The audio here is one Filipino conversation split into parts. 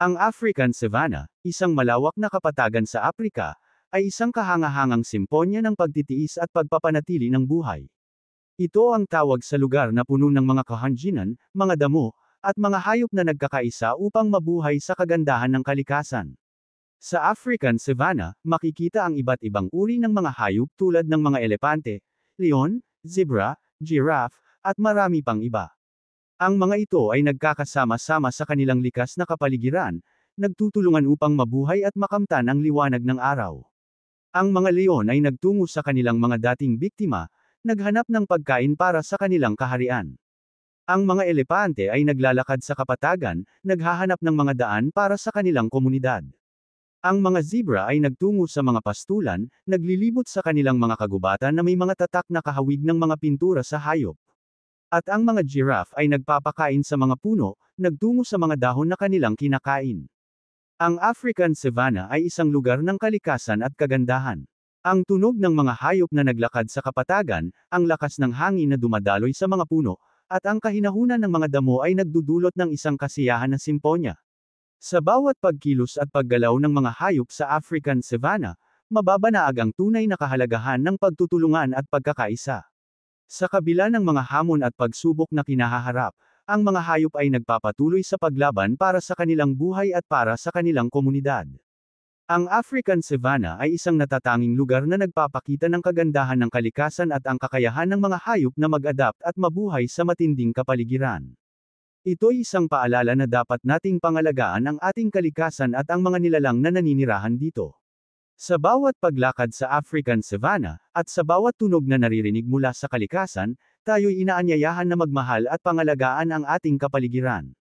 Ang African savanna, isang malawak na kapatagan sa Afrika, ay isang kahangahangang simponya ng pagtitiis at pagpapanatili ng buhay. Ito ang tawag sa lugar na puno ng mga kahanginan, mga damo, at mga hayop na nagkakaisa upang mabuhay sa kagandahan ng kalikasan. Sa African savanna, makikita ang iba't ibang uri ng mga hayop tulad ng mga elepante, leon, zebra, giraffe, at marami pang iba. Ang mga ito ay nagkakasama-sama sa kanilang likas na kapaligiran, nagtutulungan upang mabuhay at makamtan ang liwanag ng araw. Ang mga leon ay nagtungo sa kanilang mga dating biktima, naghanap ng pagkain para sa kanilang kaharian. Ang mga elepante ay naglalakad sa kapatagan, naghahanap ng mga daan para sa kanilang komunidad. Ang mga zebra ay nagtungo sa mga pastulan, naglilibot sa kanilang mga kagubatan na may mga tatak na kahawig ng mga pintura sa hayop. At ang mga giraffe ay nagpapakain sa mga puno, nagtungo sa mga dahon na kanilang kinakain. Ang African savanna ay isang lugar ng kalikasan at kagandahan. Ang tunog ng mga hayop na naglakad sa kapatagan, ang lakas ng hangin na dumadaloy sa mga puno, at ang kahinahunan ng mga damo ay nagdudulot ng isang kasiyahan na simponya. Sa bawat pagkilos at paggalaw ng mga hayop sa African savanna, mababanaag ang tunay na kahalagahan ng pagtutulungan at pagkakaisa. Sa kabila ng mga hamon at pagsubok na kinahaharap, ang mga hayop ay nagpapatuloy sa paglaban para sa kanilang buhay at para sa kanilang komunidad. Ang African savanna ay isang natatanging lugar na nagpapakita ng kagandahan ng kalikasan at ang kakayahan ng mga hayop na mag-adapt at mabuhay sa matinding kapaligiran. Ito'y isang paalala na dapat nating pangalagaan ang ating kalikasan at ang mga nilalang na naninirahan dito. Sa bawat paglakad sa African savanna, at sa bawat tunog na naririnig mula sa kalikasan, tayo'y inaanyayahan na magmahal at pangalagaan ang ating kapaligiran.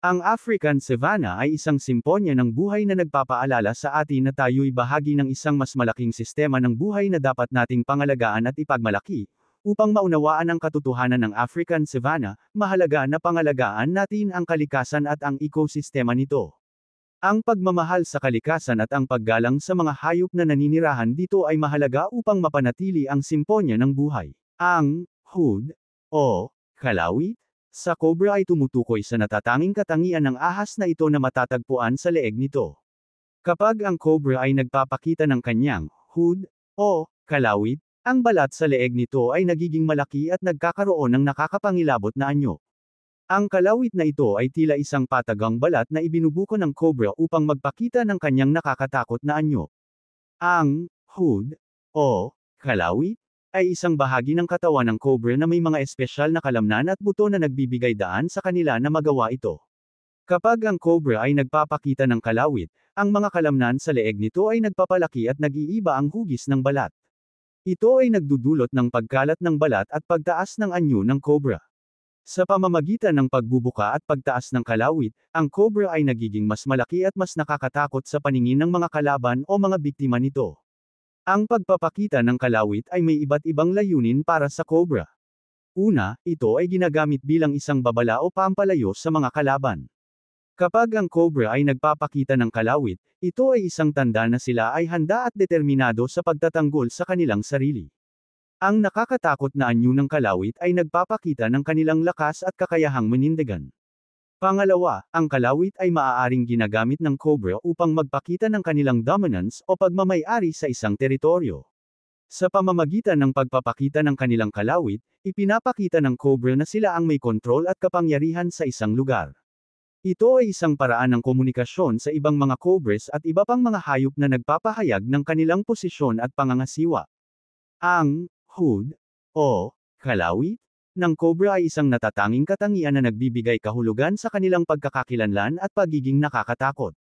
Ang African savanna ay isang simponya ng buhay na nagpapaalala sa atin na tayo'y bahagi ng isang mas malaking sistema ng buhay na dapat nating pangalagaan at ipagmalaki. Upang maunawaan ang katotohanan ng African savanna, mahalaga na pangalagaan natin ang kalikasan at ang ekosistema nito. Ang pagmamahal sa kalikasan at ang paggalang sa mga hayop na naninirahan dito ay mahalaga upang mapanatili ang simponya ng buhay. Ang hood, o kalawit, sa cobra ay tumutukoy sa natatanging katangian ng ahas na ito na matatagpuan sa leeg nito. Kapag ang cobra ay nagpapakita ng kanyang hood, o kalawit, ang balat sa leeg nito ay nagiging malaki at nagkakaroon ng nakakapangilabot na anyo. Ang kalawit na ito ay tila isang patagang balat na ibinubuko ng cobra upang magpakita ng kanyang nakakatakot na anyo. Ang hood, o kalawit, ay isang bahagi ng katawan ng cobra na may mga espesyal na kalamnan at buto na nagbibigay daan sa kanila na magawa ito. Kapag ang cobra ay nagpapakita ng kalawit, ang mga kalamnan sa leeg nito ay nagpapalaki at nag-iiba ang hugis ng balat. Ito ay nagdudulot ng pagkalat ng balat at pagtaas ng anyo ng cobra. Sa pamamagitan ng pagbubuka at pagtaas ng kalawit, ang cobra ay nagiging mas malaki at mas nakakatakot sa paningin ng mga kalaban o mga biktima nito. Ang pagpapakita ng kalawit ay may iba't ibang layunin para sa cobra. Una, ito ay ginagamit bilang isang babala o pampalayo sa mga kalaban. Kapag ang cobra ay nagpapakita ng kalawit, ito ay isang tanda na sila ay handa at determinado sa pagtatanggol sa kanilang sarili. Ang nakakatakot na anyo ng kalawit ay nagpapakita ng kanilang lakas at kakayahang manindigan. Pangalawa, ang kalawit ay maaaring ginagamit ng cobra upang magpakita ng kanilang dominance o pagmamay-ari sa isang teritoryo. Sa pamamagitan ng pagpapakita ng kanilang kalawit, ipinapakita ng cobra na sila ang may kontrol at kapangyarihan sa isang lugar. Ito ay isang paraan ng komunikasyon sa ibang mga cobras at iba pang mga hayop na nagpapahayag ng kanilang posisyon at pangangasiwa. Ang hood, o kalawit, ng cobra ay isang natatanging katangian na nagbibigay kahulugan sa kanilang pagkakakilanlan at pagiging nakakatakot.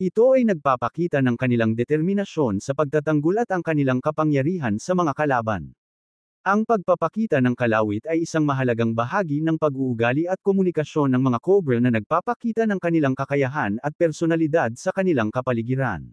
Ito ay nagpapakita ng kanilang determinasyon sa pagtatanggol at ang kanilang kapangyarihan sa mga kalaban. Ang pagpapakita ng kalawit ay isang mahalagang bahagi ng pag-uugali at komunikasyon ng mga cobra na nagpapakita ng kanilang kakayahan at personalidad sa kanilang kapaligiran.